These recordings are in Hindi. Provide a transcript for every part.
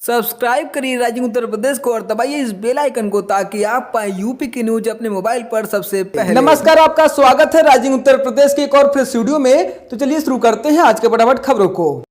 सब्सक्राइब करिए राजनीति उत्तर प्रदेश को और दबाइए इस बेल आइकन को ताकि आप पाए यूपी की न्यूज अपने मोबाइल पर सबसे पहले। नमस्कार, आपका स्वागत है राजनीति उत्तर प्रदेश के एक और फ्रेश वीडियो में। तो चलिए शुरू करते हैं आज के फटाफट खबरों को।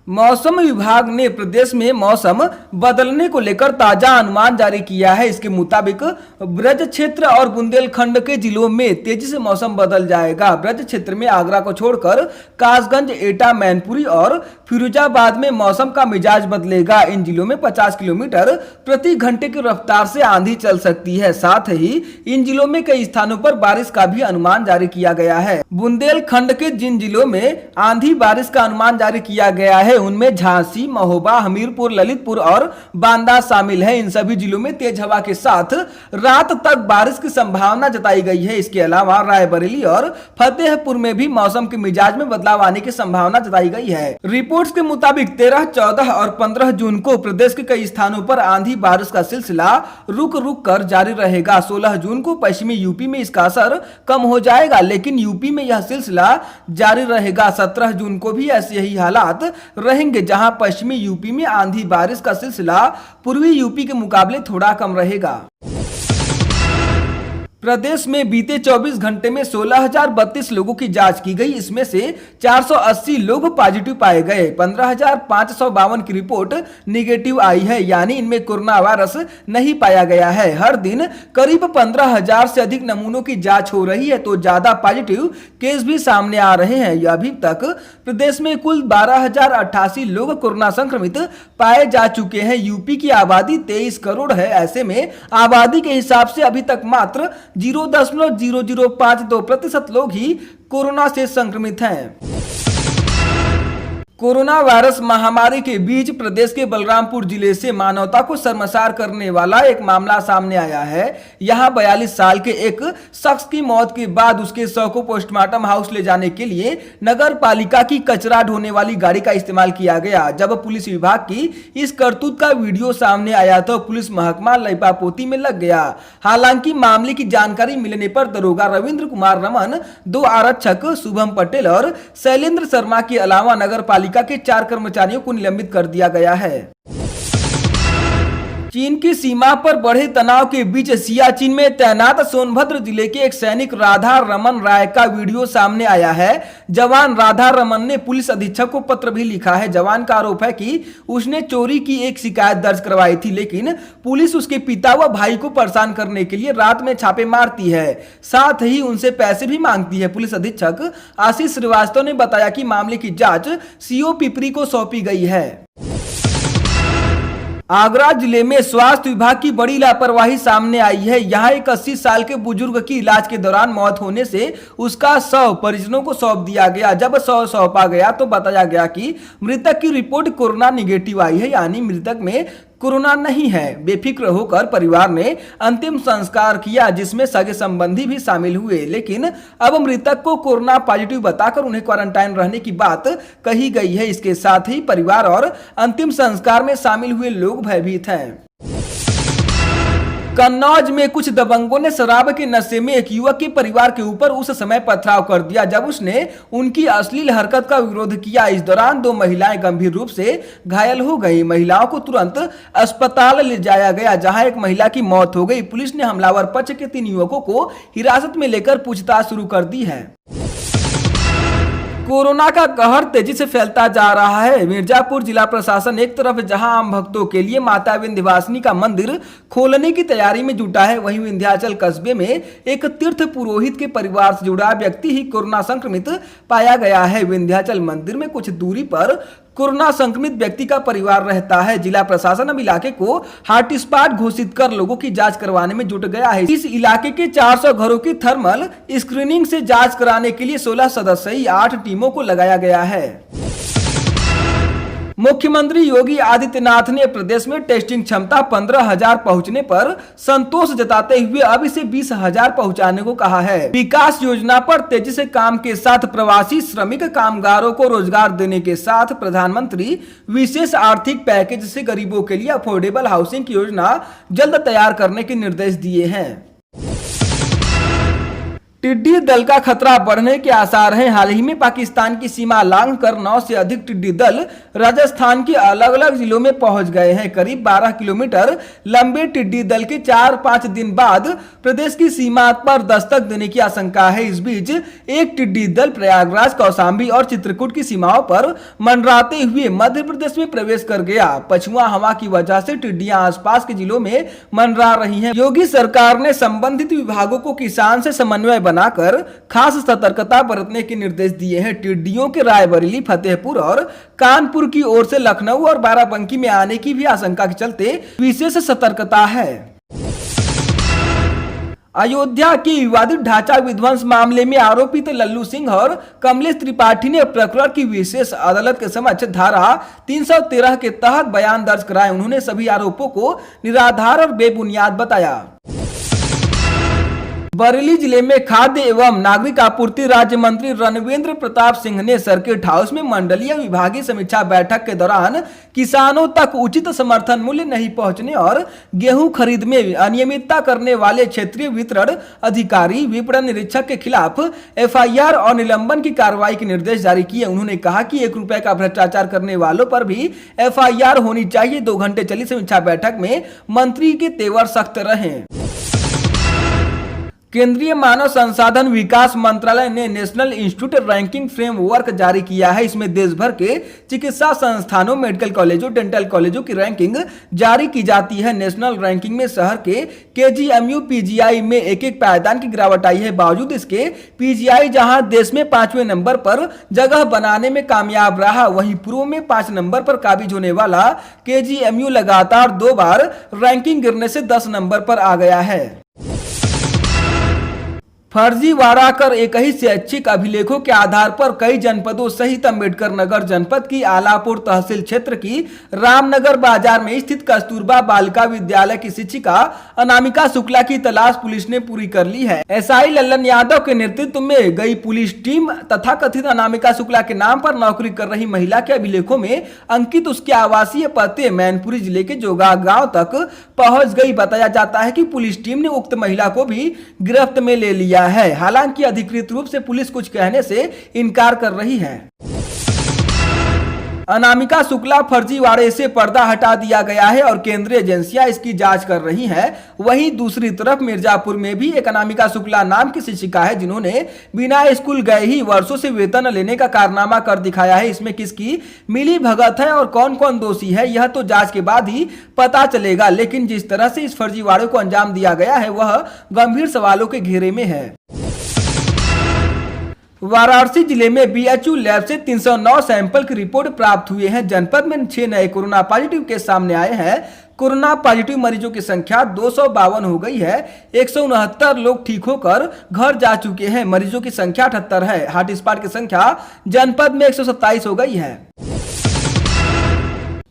मौसम विभाग ने प्रदेश में मौसम बदलने को लेकर ताजा अनुमान जारी किया है। इसके मुताबिक ब्रज क्षेत्र और बुंदेलखंड के जिलों में तेजी से मौसम बदल जाएगा। ब्रज क्षेत्र में आगरा को छोड़कर कासगंज, एटा, मैनपुरी और फिरोजाबाद में मौसम का मिजाज बदलेगा। इन जिलों में 50 किलोमीटर प्रति घंटे की रफ्तार से आंधी चल सकती है। साथ ही इन जिलों में कई स्थानों पर बारिश का भी अनुमान जारी किया गया है। बुंदेलखंड के जिन जिलों में आंधी बारिश का अनुमान जारी किया गया है उनमें झांसी, महोबा, हमीरपुर, ललितपुर और बांदा शामिल है। इन सभी जिलों में तेज हवा के साथ रात तक बारिश की संभावना जताई गई है। इसके अलावा रायबरेली और फतेहपुर में भी मौसम के मिजाज में बदलाव आने की संभावना जताई गई है। रिपोर्ट्स के मुताबिक 13, 14 और 15 जून को प्रदेश के कई स्थानों पर आंधी बारिश का सिलसिला रुक रुक कर जारी रहेगा। 16 जून को पश्चिमी यूपी में इसका असर कम हो जाएगा, लेकिन यूपी में यह सिलसिला जारी रहेगा। 17 जून को भी ऐसे ही हालात रहेंगे, जहां पश्चिमी यूपी में आंधी बारिश का सिलसिला पूर्वी यूपी के मुकाबले थोड़ा कम रहेगा। प्रदेश में बीते 24 घंटे में 16,032 लोगों की जांच की गई। इसमें से 480 लोग पॉजिटिव पाए गए। 15,552 की रिपोर्ट निगेटिव आई है, यानी इनमें कोरोना वायरस नहीं पाया गया है। हर दिन करीब 15,000 से अधिक नमूनों की जांच हो रही है, तो ज्यादा पॉजिटिव केस भी सामने आ रहे हैं। अभी तक प्रदेश में कुल 12,088 लोग कोरोना संक्रमित पाए जा चुके हैं। यूपी की आबादी 23 करोड़ है। ऐसे में आबादी के हिसाब से अभी तक मात्र 0.0052% लोग ही कोरोना से संक्रमित हैं। कोरोना वायरस महामारी के बीच प्रदेश के बलरामपुर जिले से मानवता को शर्मसार करने वाला एक मामला सामने आया है। यहां 42 साल के एक शख्स की मौत के बाद उसके शव को पोस्टमार्टम हाउस ले जाने के लिए नगर पालिका की कचरा ढोने वाली गाड़ी का इस्तेमाल किया गया। जब पुलिस विभाग की इस करतूत का वीडियो सामने आया तो पुलिस महकमा लइपापोती में लग गया। हालांकि मामले की जानकारी मिलने पर दरोगा रविंद्र कुमार रमन, 2 आरक्षक शुभम पटेल और शैलेंद्र शर्मा के अलावा नगर पालिका के 4 कर्मचारियों को निलंबित कर दिया गया है। चीन की सीमा पर बढ़े तनाव के बीच सियाचिन में तैनात सोनभद्र जिले के एक सैनिक राधा रमन राय का वीडियो सामने आया है। जवान राधा रमन ने पुलिस अधीक्षक को पत्र भी लिखा है। जवान का आरोप है कि उसने चोरी की एक शिकायत दर्ज करवाई थी, लेकिन पुलिस उसके पिता व भाई को परेशान करने के लिए रात में छापे मारती है, साथ ही उनसे पैसे भी मांगती है। पुलिस अधीक्षक आशीष श्रीवास्तव ने बताया कि मामले की जांच सीओ पिपरी को सौंपी गई है। आगरा जिले में स्वास्थ्य विभाग की बड़ी लापरवाही सामने आई है। यहां एक 80 साल के बुजुर्ग की इलाज के दौरान मौत होने से उसका शव परिजनों को सौंप दिया गया। जब शव सौंपा गया तो बताया गया कि मृतक की रिपोर्ट कोरोना निगेटिव आई है, यानी मृतक में कोरोना नहीं है। बेफिक्र होकर परिवार ने अंतिम संस्कार किया, जिसमें सगे संबंधी भी शामिल हुए, लेकिन अब मृतक को कोरोना पॉजिटिव बताकर उन्हें क्वारंटाइन रहने की बात कही गई है। इसके साथ ही परिवार और अंतिम संस्कार में शामिल हुए लोग भयभीत हैं। कन्नौज में कुछ दबंगों ने शराब के नशे में एक युवक के परिवार के ऊपर उस समय पथराव कर दिया जब उसने उनकी अश्लील हरकत का विरोध किया। इस दौरान 2 महिलाएं गंभीर रूप से घायल हो गई। महिलाओं को तुरंत अस्पताल ले जाया गया, जहां एक महिला की मौत हो गई। पुलिस ने हमलावर पक्ष के 3 युवकों को हिरासत में लेकर पूछताछ शुरू कर दी है। कोरोना का कहर तेजी से फैलता जा रहा है। मिर्जापुर जिला प्रशासन एक तरफ जहां आम भक्तों के लिए माता विंध्यवासिनी का मंदिर खोलने की तैयारी में जुटा है, वहीं विंध्याचल कस्बे में एक तीर्थ पुरोहित के परिवार से जुड़ा व्यक्ति ही कोरोना संक्रमित पाया गया है। विंध्याचल मंदिर में कुछ दूरी पर कोरोना संक्रमित व्यक्ति का परिवार रहता है। जिला प्रशासन अब इलाके को हॉटस्पॉट घोषित कर लोगों की जांच करवाने में जुट गया है। इस इलाके के 400 घरों की थर्मल स्क्रीनिंग से जांच कराने के लिए 16 सदस्यीय 8 टीमों को लगाया गया है। मुख्यमंत्री योगी आदित्यनाथ ने प्रदेश में टेस्टिंग क्षमता 15,000 पहुंचने पर संतोष जताते हुए अब इसे 20,000 पहुंचाने को कहा है। विकास योजना पर तेजी से काम के साथ प्रवासी श्रमिक कामगारों को रोजगार देने के साथ प्रधानमंत्री विशेष आर्थिक पैकेज से गरीबों के लिए अफोर्डेबल हाउसिंग की योजना जल्द तैयार करने के निर्देश दिए हैं। टिड्डी दल का खतरा बढ़ने के आसार हैं। हाल ही में पाकिस्तान की सीमा लांघकर 9 से अधिक टिड्डी दल राजस्थान के अलग अलग जिलों में पहुंच गए हैं। करीब 12 किलोमीटर लंबे टिड्डी दल के 4-5 दिन बाद प्रदेश की सीमा पर दस्तक देने की आशंका है। इस बीच एक टिड्डी दल प्रयागराज, कौशाम्बी और चित्रकूट की सीमाओं पर मंडराते हुए मध्य प्रदेश में प्रवेश कर गया। पछुआ हवा की वजह से टिड्डियां आसपास के जिलों में मंडरा रही हैं। योगी सरकार ने संबंधित विभागों को किसान से समन्वय बनाकर खास सतर्कता बरतने के निर्देश दिए हैं। टिड्डियों के रायबरेली, फतेहपुर और कानपुर की ओर से लखनऊ और बाराबंकी में आने की भी आशंका के चलते विशेष सतर्कता है। अयोध्या के विवादित ढांचा विध्वंस मामले में आरोपित लल्लू सिंह और कमलेश त्रिपाठी ने प्रकरण की विशेष अदालत के समक्ष धारा 313 के तहत बयान दर्ज कराए। उन्होंने सभी आरोपों को निराधार और बेबुनियाद बताया। बरेली जिले में खाद्य एवं नागरिक आपूर्ति राज्य मंत्री रणवेंद्र प्रताप सिंह ने सर्किट हाउस में मंडलीय विभागीय समीक्षा बैठक के दौरान किसानों तक उचित समर्थन मूल्य नहीं पहुंचने और गेहूं खरीद में अनियमितता करने वाले क्षेत्रीय वितरण अधिकारी, विपणन निरीक्षक के खिलाफ एफआईआर और निलंबन की कार्रवाई के निर्देश जारी किए। उन्होंने कहा कि 1 रुपए का भ्रष्टाचार करने वालों पर भी एफआईआर होनी चाहिए। 2 घंटे चली समीक्षा बैठक में मंत्री के तेवर सख्त रहे। केंद्रीय मानव संसाधन विकास मंत्रालय ने नेशनल इंस्टीट्यूट रैंकिंग फ्रेमवर्क जारी किया है। इसमें देश भर के चिकित्सा संस्थानों, मेडिकल कॉलेजों, डेंटल कॉलेजों की रैंकिंग जारी की जाती है। नेशनल रैंकिंग में शहर के केजीएमयू पीजीआई में 1 पायदान की गिरावट आई है। बावजूद इसके पीजीआई जहां देश में 5वें नंबर पर जगह बनाने में कामयाब रहा, वहीं पूर्व में 5 नंबर पर काबिज होने वाला केजीएमयू लगातार 2 बार रैंकिंग गिरने से 10 नंबर पर आ गया है। फर्जीवाड़ा कर एक ही शैक्षिक अभिलेखों के आधार पर कई जनपदों सहित अम्बेडकर नगर जनपद की आलापुर तहसील क्षेत्र की रामनगर बाजार में स्थित कस्तूरबा बालिका विद्यालय की शिक्षिका अनामिका शुक्ला की तलाश पुलिस ने पूरी कर ली है। एसआई लल्लन यादव के नेतृत्व में गई पुलिस टीम तथा कथित अनामिका शुक्ला के नाम पर नौकरी कर रही महिला के अभिलेखों में अंकित उसके आवासीय पते मैनपुरी जिले के जोगा गाँव तक पहुँच गई। बताया जाता है कि पुलिस टीम ने उक्त महिला को भी गिरफ्त में ले लिया है। हालांकि अधिकृत रूप से पुलिस कुछ कहने से इनकार कर रही है। अनामिका शुक्ला फर्जीवाड़े से पर्दा हटा दिया गया है और केंद्रीय एजेंसियां इसकी जांच कर रही हैं। वहीं दूसरी तरफ मिर्जापुर में भी एक अनामिका शुक्ला नाम की शिक्षिका है जिन्होंने बिना स्कूल गए ही वर्षों से वेतन लेने का कारनामा कर दिखाया है। इसमें किसकी मिली भगत है और कौन कौन दोषी है यह तो जांच के बाद ही पता चलेगा, लेकिन जिस तरह से इस फर्जीवाड़े को अंजाम दिया गया है वह गंभीर सवालों के घेरे में है। वाराणसी जिले में बीएचयू लैब से 309 सैंपल की रिपोर्ट प्राप्त हुए हैं। जनपद में 6 नए कोरोना पॉजिटिव केस सामने आए हैं। कोरोना पॉजिटिव मरीजों की संख्या 252 हो गई है। 169 लोग ठीक होकर घर जा चुके हैं। मरीजों की संख्या 78 है। हॉटस्पॉट की संख्या जनपद में 127 हो गई है।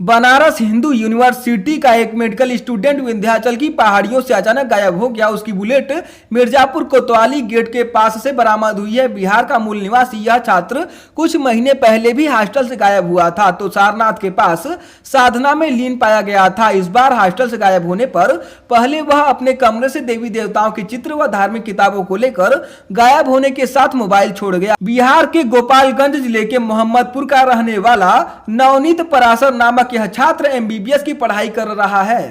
बनारस हिंदू यूनिवर्सिटी का एक मेडिकल स्टूडेंट विंध्याचल की पहाड़ियों से अचानक गायब हो गया। उसकी बुलेट मिर्जापुर कोतवाली गेट के पास से बरामद हुई है। बिहार का मूल निवासी यह छात्र कुछ महीने पहले भी हॉस्टल से गायब हुआ था तो सारनाथ के पास साधना में लीन पाया गया था। इस बार हॉस्टल से गायब होने पर पहले वह अपने कमरे से देवी देवताओं के चित्र व धार्मिक किताबों को लेकर गायब होने के साथ मोबाइल छोड़ गया। बिहार के गोपालगंज जिले के मोहम्मदपुर का रहने वाला नवनीत पराशर नामक यह छात्र एमबीबीएस की पढ़ाई कर रहा है।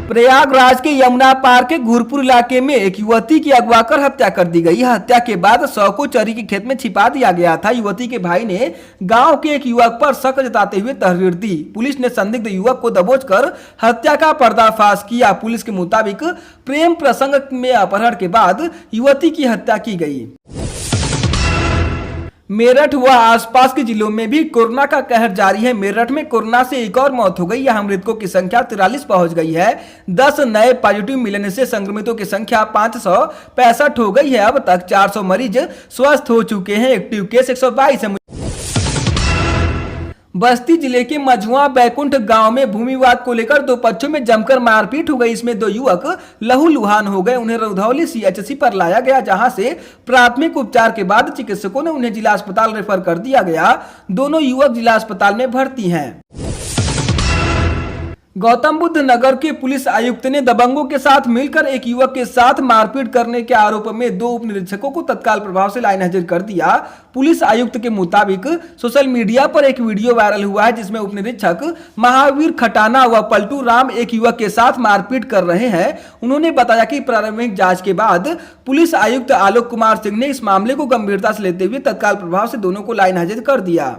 प्रयागराज के यमुना पार के घूरपुर इलाके में एक युवती की अगवा कर हत्या कर दी गई। हत्या के बाद शव को चरी के खेत में छिपा दिया गया था। युवती के भाई ने गांव के एक युवक पर शक जताते हुए तहरीर दी। पुलिस ने संदिग्ध युवक को दबोचकर हत्या का पर्दाफाश किया। पुलिस के मुताबिक प्रेम प्रसंग में अपहरण के बाद युवती की हत्या की गई। मेरठ व आसपास के जिलों में भी कोरोना का कहर जारी है। मेरठ में कोरोना से एक और मौत हो गई। यहाँ मृतकों की संख्या 43 पहुंच गई है। 10 नए पॉजिटिव मिलने से संक्रमितों की संख्या 565 हो गई है। अब तक 400 मरीज स्वस्थ हो चुके हैं। एक्टिव केस 122 है। बस्ती जिले के मझुआ बैकुंठ गांव में भूमि विवाद को लेकर 2 पक्षों में जमकर मारपीट हो गई। इसमें 2 युवक लहूलुहान हो गए। उन्हें रौधौली सीएचसी पर लाया गया जहां से प्राथमिक उपचार के बाद चिकित्सकों ने उन्हें जिला अस्पताल रेफर कर दिया गया। दोनों युवक जिला अस्पताल में भर्ती हैं। गौतम बुद्ध नगर के पुलिस आयुक्त ने दबंगों के साथ मिलकर एक युवक के साथ मारपीट करने के आरोप में 2 उप निरीक्षकों को तत्काल प्रभाव से लाइन हाजिर कर दिया। पुलिस आयुक्त के मुताबिक सोशल मीडिया पर एक वीडियो वायरल हुआ है जिसमें उप निरीक्षक महावीर खटाना व पलटू राम एक युवक के साथ मारपीट कर रहे हैं। उन्होंने बताया कि प्रारंभिक जांच के बाद पुलिस आयुक्त आलोक कुमार सिंह ने इस मामले को गंभीरता से लेते हुए तत्काल प्रभाव से दोनों को लाइन हाजिर कर दिया।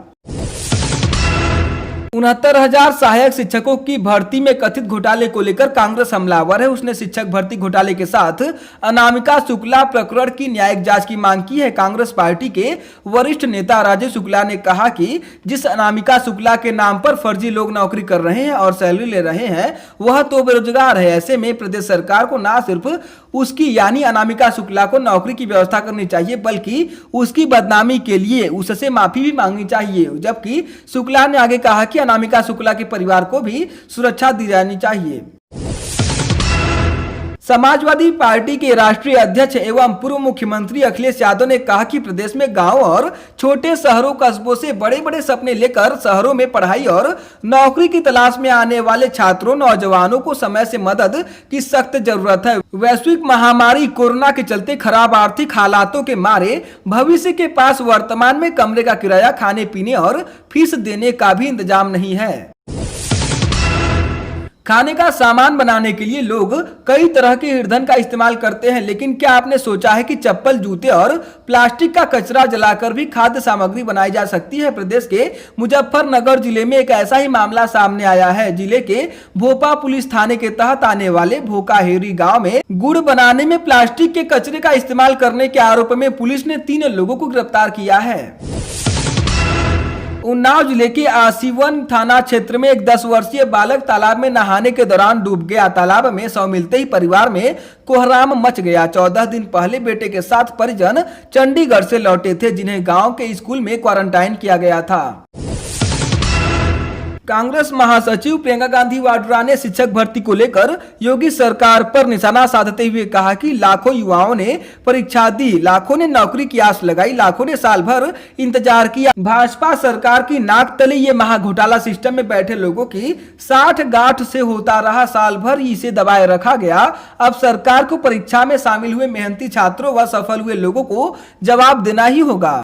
69,000 सहायक शिक्षकों की भर्ती में कथित घोटाले को लेकर कांग्रेस हमलावर है। उसने शिक्षक भर्ती घोटाले के साथ अनामिका शुक्ला प्रकरण की न्यायिक जांच की मांग की है। कांग्रेस पार्टी के वरिष्ठ नेता राजीव शुक्ला ने कहा कि जिस अनामिका शुक्ला के नाम पर फर्जी लोग नौकरी कर रहे हैं और सैलरी ले रहे हैं वह तो बेरोजगार है। ऐसे में प्रदेश सरकार को न सिर्फ उसकी यानी अनामिका शुक्ला को नौकरी की व्यवस्था करनी चाहिए बल्कि उसकी बदनामी के लिए उससे माफी भी मांगनी चाहिए। जबकि शुक्ला ने आगे कहा कि अनामिका शुक्ला के परिवार को भी सुरक्षा दी जानी चाहिए। समाजवादी पार्टी के राष्ट्रीय अध्यक्ष एवं पूर्व मुख्यमंत्री अखिलेश यादव ने कहा कि प्रदेश में गांव और छोटे शहरों कस्बों से बड़े बड़े सपने लेकर शहरों में पढ़ाई और नौकरी की तलाश में आने वाले छात्रों नौजवानों को समय से मदद की सख्त जरूरत है। वैश्विक महामारी कोरोना के चलते खराब आर्थिक हालातों के मारे भविष्य के पास वर्तमान में कमरे का किराया, खाने पीने और फीस देने का भी इंतजाम नहीं है। खाने का सामान बनाने के लिए लोग कई तरह के ईंधन का इस्तेमाल करते हैं, लेकिन क्या आपने सोचा है कि चप्पल, जूते और प्लास्टिक का कचरा जलाकर भी खाद्य सामग्री बनाई जा सकती है। प्रदेश के मुजफ्फरनगर जिले में एक ऐसा ही मामला सामने आया है। जिले के भोपा पुलिस थाने के तहत आने वाले भोकाहेरी गांव में गुड़ बनाने में प्लास्टिक के कचरे का इस्तेमाल करने के आरोप में पुलिस ने 3 लोगों को गिरफ्तार किया है। उन्नाव जिले के आसीवन थाना क्षेत्र में एक 10 वर्षीय बालक तालाब में नहाने के दौरान डूब गया। तालाब में शव मिलते ही परिवार में कोहराम मच गया। 14 दिन पहले बेटे के साथ परिजन चंडीगढ़ से लौटे थे जिन्हें गांव के स्कूल में क्वारंटाइन किया गया था। कांग्रेस महासचिव प्रियंका गांधी वाड्रा ने शिक्षक भर्ती को लेकर योगी सरकार पर निशाना साधते हुए कहा कि लाखों युवाओं ने परीक्षा दी, लाखों ने नौकरी की आस लगाई, लाखों ने साल भर इंतजार किया। भाजपा सरकार की नाक तले ये महा घोटाला सिस्टम में बैठे लोगों की 60 गांठ से होता रहा। साल भर इसे दबाए रखा गया। अब सरकार को परीक्षा में शामिल हुए मेहनती छात्रों व सफल हुए लोगों को जवाब देना ही होगा।